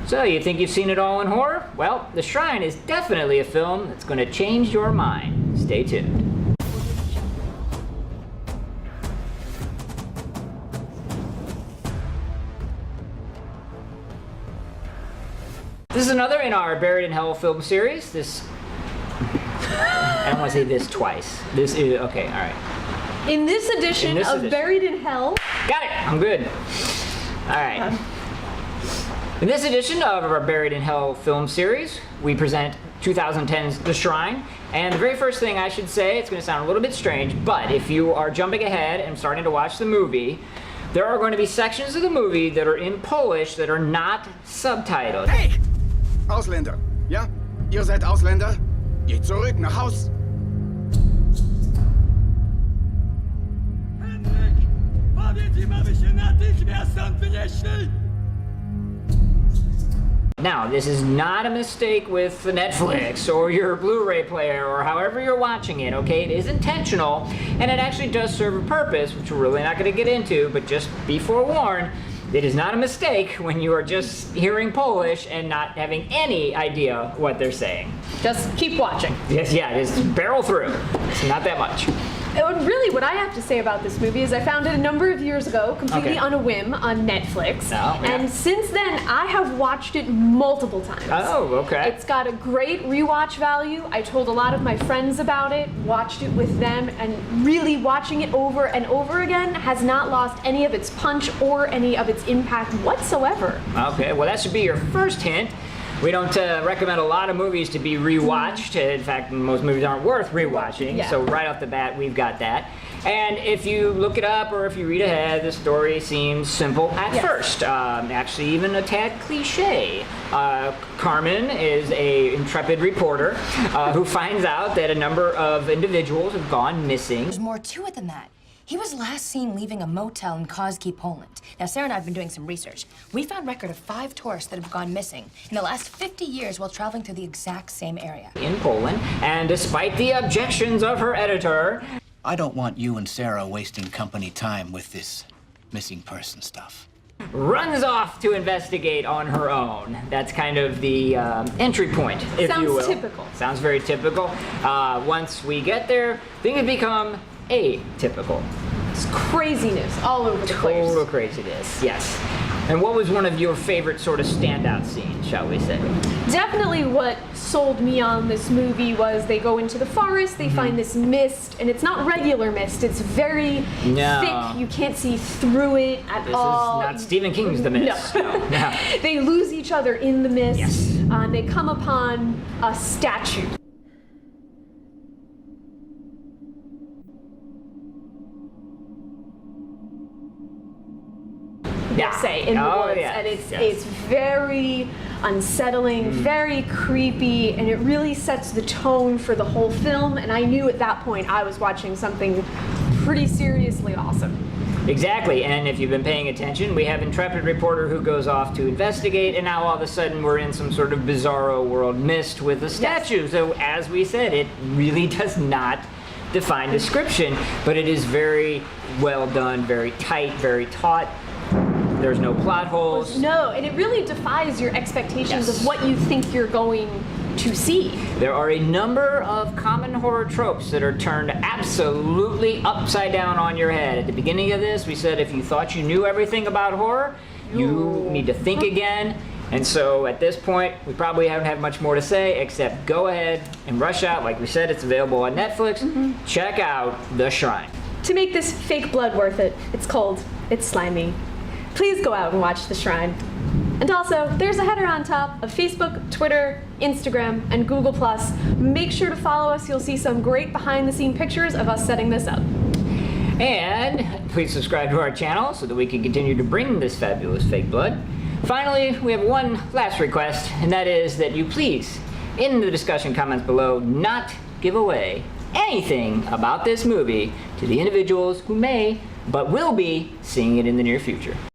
So, you think you've seen it all in horror? Well, The Shrine is definitely a film that's going to change your mind. Stay tuned. This is another in our Buried in Hell film series. I don't want to say this twice. This is, okay, alright. In this edition of Buried in Hell. Got it, I'm good. Alright. In this edition of our Buried in Hell film series, we present 2010's The Shrine. And the very first thing I should say, it's going to sound a little bit strange, but if you are jumping ahead and starting to watch the movie, there are going to be sections of the movie that are in Polish that are not subtitled. Hey! Ausländer, ja? Ihr seid Ausländer? Geht zurück nach Haus. Henryk, powiedz im, aby się natychmiast stąd wynieśli! Now, this is not a mistake with Netflix or your Blu-ray player or however you're watching it, okay? It is intentional, and it actually does serve a purpose, which we're really not going to get into, but just be forewarned, it is not a mistake when you are just hearing Polish and not having any idea what they're saying. Just keep watching. Yes, yeah, just barrel through. It's not that much. Really, what I have to say about this movie is I found it a number of years ago, completely on a whim, on Netflix. Oh, yeah. And since then, I have watched it multiple times. Oh, okay. It's got a great rewatch value. I told a lot of my friends about it, watched it with them, and really watching it over and over again has not lost any of its punch or any of its impact whatsoever. Okay, well that should be your first hint. We don't recommend a lot of movies to be rewatched. In fact, most movies aren't worth rewatching. Yeah. So right off the bat, we've got that. And if you look it up or if you read ahead, the story seems simple at first. Actually, even a tad cliche. Carmen is an intrepid reporter who finds out that a number of individuals have gone missing. There's more to it than that. He was last seen leaving a motel in Kozki, Poland. Now, Sarah and I have been doing some research. We found record of 5 tourists that have gone missing in the last 50 years while traveling through the exact same area. In Poland, and despite the objections of her editor, I don't want you and Sarah wasting company time with this missing person stuff. Runs off to investigate on her own. That's kind of the entry point, if you will. Sounds typical. Sounds very typical. Once we get there, things become atypical. It's craziness all over the place. Total craziness, yes. And what was one of your favorite sort of standout scenes, shall we say? Definitely what sold me on this movie was they go into the forest, they find this mist, and it's not regular mist, it's very thick, you can't see through it at all. This is not Stephen King's The Mist. No. They lose each other in the mist, Yes. and they come upon a statue. Say in the woods, and it's very unsettling, very creepy, and it really sets the tone for the whole film. And I knew at that point I was watching something pretty seriously awesome. Exactly, and if you've been paying attention, we have intrepid reporter who goes off to investigate, and now all of a sudden we're in some sort of bizarro world mist with a statue. Yes. So as we said, it really does not define description, but it is very well done, very tight, very taut. There's no plot holes. No, and it really defies your expectations of what you think you're going to see. There are a number of common horror tropes that are turned absolutely upside down on your head. At the beginning of this, we said if you thought you knew everything about horror, you need to think again. And so at this point, we probably haven't had much more to say except go ahead and rush out. Like we said, it's available on Netflix. Check out The Shrine. To make this fake blood worth it, it's cold, it's slimy. Please go out and watch The Shrine. And also, there's a header on top of Facebook, Twitter, Instagram, and Google+. Make sure to follow us. You'll see some great behind-the-scene pictures of us setting this up. And please subscribe to our channel so that we can continue to bring this fabulous fake blood. Finally, we have one last request, and that is that you please, in the discussion comments below, not give away anything about this movie to the individuals who may, but will be, seeing it in the near future.